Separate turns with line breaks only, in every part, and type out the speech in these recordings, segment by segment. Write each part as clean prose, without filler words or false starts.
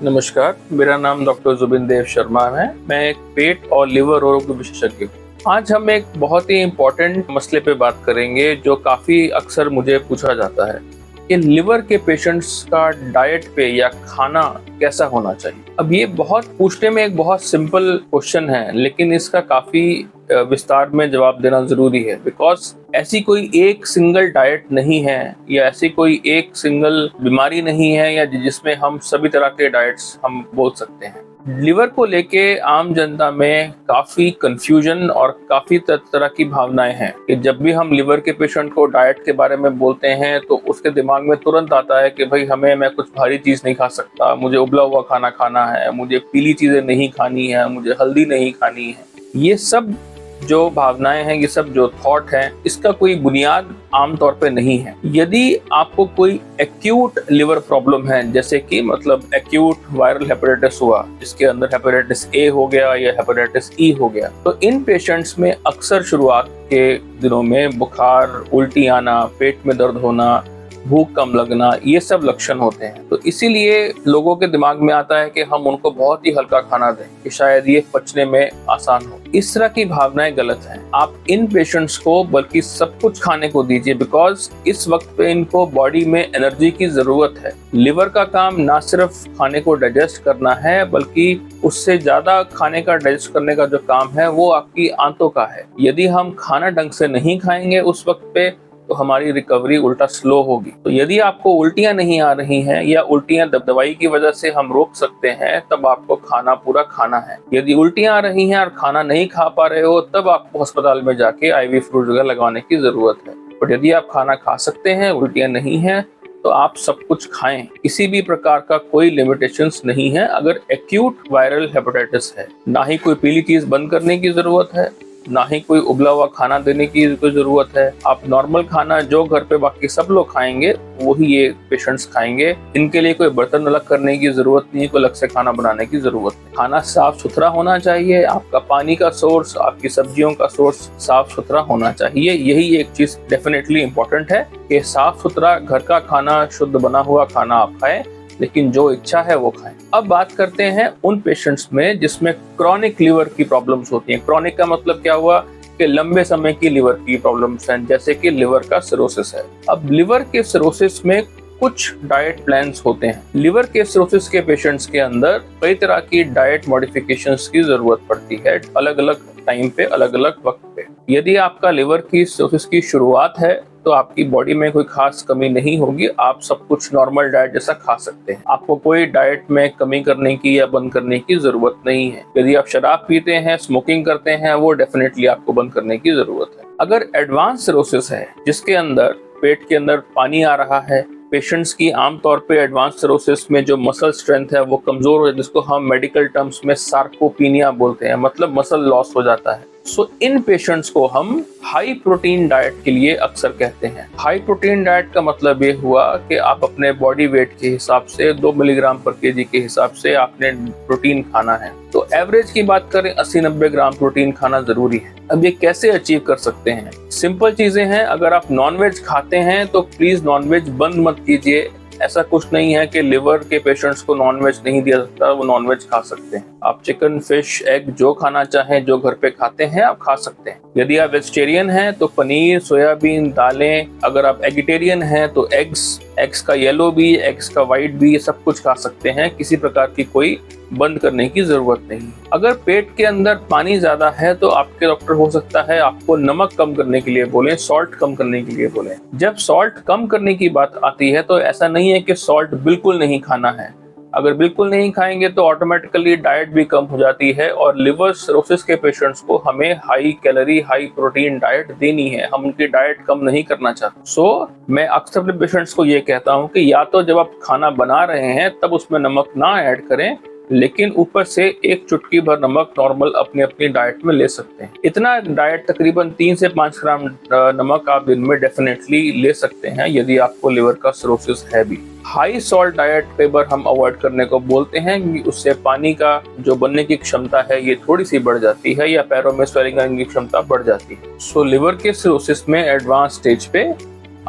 नमस्कार, मेरा नाम डॉक्टर जुबिन देव शर्मा है। मैं एक पेट और लिवर रोग विशेषज्ञ हूँ। आज हम एक बहुत ही इम्पोर्टेंट मसले पे बात करेंगे जो काफ़ी अक्सर मुझे पूछा जाता है कि लिवर के पेशेंट्स का डाइट पे या खाना कैसा होना चाहिए। अब ये बहुत पूछने में एक बहुत सिंपल क्वेश्चन है, लेकिन इसका काफ़ी विस्तार में जवाब देना ज़रूरी है। बिकॉज ऐसी कोई एक सिंगल डाइट नहीं है या ऐसी कोई एक सिंगल बीमारी नहीं है या जिसमें हम सभी तरह के डाइट्स हम बोल सकते हैं। लिवर को लेके आम जनता में काफ़ी कंफ्यूजन और काफ़ी तरह की भावनाएं हैं कि जब भी हम लिवर के पेशेंट को डाइट के बारे में बोलते हैं तो उसके दिमाग में तुरंत आता है कि भाई मैं कुछ भारी चीज़ नहीं खा सकता, मुझे उबला हुआ खाना खाना है, मुझे पीली चीज़ें नहीं खानी है, मुझे हल्दी नहीं खानी है। ये सब जो भावनाएं हैं, ये सब जो थॉट है, इसका कोई बुनियाद आमतौर पे नहीं है। यदि आपको कोई एक्यूट लिवर प्रॉब्लम है, जैसे कि मतलब एक्यूट वायरल हेपेटाइटिस हुआ जिसके अंदर हेपेटाइटिस ए हो गया या हेपेटाइटिस ई हो गया, तो इन पेशेंट्स में अक्सर शुरुआत के दिनों में बुखार, उल्टी आना, पेट में दर्द होना, भूख कम लगना, ये सब लक्षण होते हैं। तो इसीलिए लोगों के दिमाग में आता है कि हम उनको बहुत ही हल्का खाना दें कि शायद ये पचने में आसान हो। इस तरह की भावनाएं गलत हैं। आप इन पेशेंट्स को बल्कि सब कुछ खाने को दीजिए, बिकॉज इस वक्त पे इनको बॉडी में एनर्जी की जरूरत है। लिवर का काम ना सिर्फ खाने को डाइजेस्ट करना है, बल्कि उससे ज्यादा खाने का डाइजेस्ट करने का जो काम है वो आपकी आंतों का है। यदि हम खाना ढंग से नहीं खाएंगे उस वक्त पे तो हमारी रिकवरी उल्टा स्लो होगी। तो यदि आपको उल्टियां नहीं आ रही हैं या उल्टियां दवाई की वजह से हम रोक सकते हैं, तब आपको खाना पूरा खाना है। यदि उल्टियां आ रही हैं और खाना नहीं खा पा रहे हो, तब आपको अस्पताल में जाके IV फ्लूइड वगैरह लगाने की जरूरत है। बट यदि आप खाना खा सकते हैं, उल्टियां नहीं है, तो आप सब कुछ खाएं। किसी भी प्रकार का कोई लिमिटेशंस नहीं है। अगर एक्यूट वायरल हेपेटाइटिस है, ना ही कोई पीली चीज बंद करने की जरूरत है, ना ही कोई उबला हुआ खाना देने की कोई जरूरत है। आप नॉर्मल खाना जो घर पे बाकी सब लोग खाएंगे वही ये पेशेंट्स खाएंगे। इनके लिए कोई बर्तन अलग करने की जरूरत नहीं, कोई अलग से खाना बनाने की जरूरत नहीं। खाना साफ सुथरा होना चाहिए, आपका पानी का सोर्स, आपकी सब्जियों का सोर्स साफ सुथरा होना चाहिए। यही एक चीज डेफिनेटली इंपॉर्टेंट है कि साफ सुथरा घर का खाना, शुद्ध बना हुआ खाना आप खाएं, लेकिन जो इच्छा है वो खाएं। अब बात करते हैं उन पेशेंट्स में जिसमें क्रॉनिक लिवर की प्रॉब्लम्स होती हैं। क्रॉनिक का मतलब क्या हुआ कि लंबे समय की लिवर की प्रॉब्लम्स हैं, जैसे कि लिवर का सिरोसिस है। अब लिवर के सिरोसिस में कुछ डाइट प्लान्स होते हैं। लिवर के सिरोसिस के पेशेंट्स के अंदर कई तरह की डाइट मॉडिफिकेशंस की जरूरत पड़ती है, अलग अलग टाइम पे, अलग अलग वक्त पे। यदि आपका लिवर की सिरोसिस की शुरुआत है तो आपकी बॉडी में कोई खास कमी नहीं होगी, आप सब कुछ नॉर्मल डाइट जैसा खा सकते हैं। आपको कोई डाइट में कमी करने की या बंद करने की जरूरत नहीं है। यदि आप शराब पीते हैं, स्मोकिंग करते हैं, वो डेफिनेटली आपको बंद करने की जरूरत है। अगर एडवांस सिरोसिस है जिसके अंदर पेट के अंदर पानी आ रहा है, पेशेंट्स की आमतौर पे एडवांस सिरोसिस में जो मसल स्ट्रेंथ है वो कमजोर है, जिसको हम मेडिकल टर्म्स में सार्कोपीनिया बोलते हैं, मतलब मसल लॉस हो जाता है। सो इन पेशेंट्स को हम हाई प्रोटीन डाइट के लिए अक्सर कहते हैं। हाई प्रोटीन डाइट का मतलब ये हुआ कि आप अपने बॉडी वेट के हिसाब से 2 मिलीग्राम पर केजी के हिसाब से आपने प्रोटीन खाना है। तो एवरेज की बात करें 80-90 ग्राम प्रोटीन खाना जरूरी है। अब ये कैसे अचीव कर सकते हैं? सिंपल चीजें हैं। अगर आप नॉनवेज खाते हैं तो प्लीज नॉनवेज बंद मत कीजिए। ऐसा कुछ नहीं है कि लिवर के पेशेंट्स को नॉनवेज नहीं दिया सकता, वो नॉनवेज खा सकते हैं। आप चिकन, फिश, एग जो खाना चाहें, जो घर पे खाते हैं, आप खा सकते हैं। यदि आप वेजिटेरियन हैं तो पनीर, सोयाबीन, दालें। अगर आप एगिटेरियन हैं तो एग्स का येलो भी, एग्स का व्हाइट भी, ये सब कुछ खा सकते हैं। किसी प्रकार की कोई बंद करने की जरूरत नहीं। अगर पेट के अंदर पानी ज्यादा है तो आपके डॉक्टर हो सकता है आपको नमक कम करने के लिए बोलें, सॉल्ट कम करने के लिए बोलें। जब सॉल्ट कम करने की बात आती है तो ऐसा नहीं है कि सॉल्ट बिल्कुल नहीं खाना है। अगर बिल्कुल नहीं खाएंगे तो ऑटोमेटिकली डाइट भी कम हो जाती है, और लिवर सिरोसिस के पेशेंट्स को हमें high calorie, high protein diet देनी है। हम उनकी डाइट कम नहीं करना चाहते। सो मैं अक्सर अपने पेशेंट्स को ये कहता हूँ कि या तो जब आप खाना बना रहे हैं तब उसमें नमक ना ऐड करें, लेकिन ऊपर से 1 चुटकी भर नमक नॉर्मल अपनी अपनी डाइट में ले सकते हैं। इतना डाइट तकरीबन 3 से 5 ग्राम नमक आप दिन में डेफिनेटली ले सकते हैं यदि आपको लिवर का सिरोसिस है भी। हाई सॉल्ट डाइट कई बार हम अवॉइड करने को बोलते हैं कि उससे पानी का जो बनने की क्षमता है ये थोड़ी सी बढ़ जाती है, या पैरों में स्वेलिंग आने की क्षमता बढ़ जाती है। सो लिवर के सिरोसिस में एडवांस स्टेज पे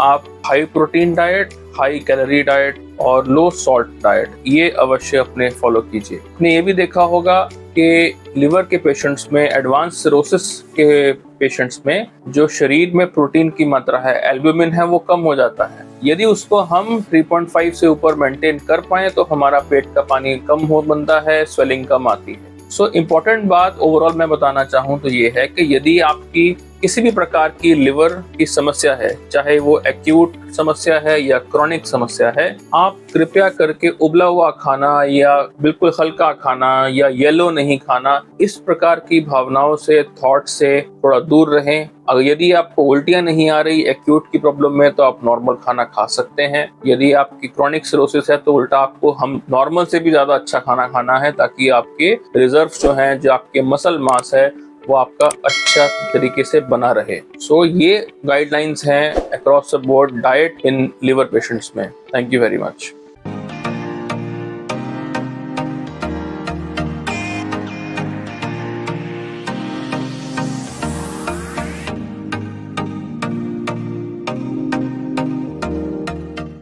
आप high protein diet, high calorie diet और लो सॉल्ट डाइट ये अवश्य अपने फॉलो कीजिए। आपने ये भी देखा होगा कि लिवर के पेशेंट्स में, एडवांस सिरोसिस के पेशेंट्स में जो शरीर में प्रोटीन की मात्रा है, एल्ब्यूमिन है, वो कम हो जाता है। यदि उसको हम 3.5 से ऊपर मेंटेन कर पाए तो हमारा पेट का पानी कम हो बनता है, स्वेलिंग कम आती है। सो इम्पोर्टेंट बात ओवरऑल मैं बताना चाहूँ तो ये है कि यदि आपकी किसी भी प्रकार की लिवर की समस्या है, चाहे वो एक्यूट समस्या है या क्रॉनिक समस्या है, आप कृपया करके उबला हुआ खाना या बिल्कुल हल्का खाना या येलो नहीं खाना, इस प्रकार की भावनाओं से, थॉट से थोड़ा दूर रहें। अगर यदि आपको उल्टियां नहीं आ रही एक्यूट की प्रॉब्लम में तो आप नॉर्मल खाना खा सकते हैं। यदि आपकी क्रॉनिक सिरोसिस है तो उल्टा आपको हम नॉर्मल से भी ज्यादा अच्छा खाना खाना है, ताकि आपके रिजर्व जो हैं, जो आपके मसल मास है, वो आपका अच्छा तरीके से बना रहे। सो ये गाइडलाइंस हैं across the board diet in liver patients में। Thank you very much.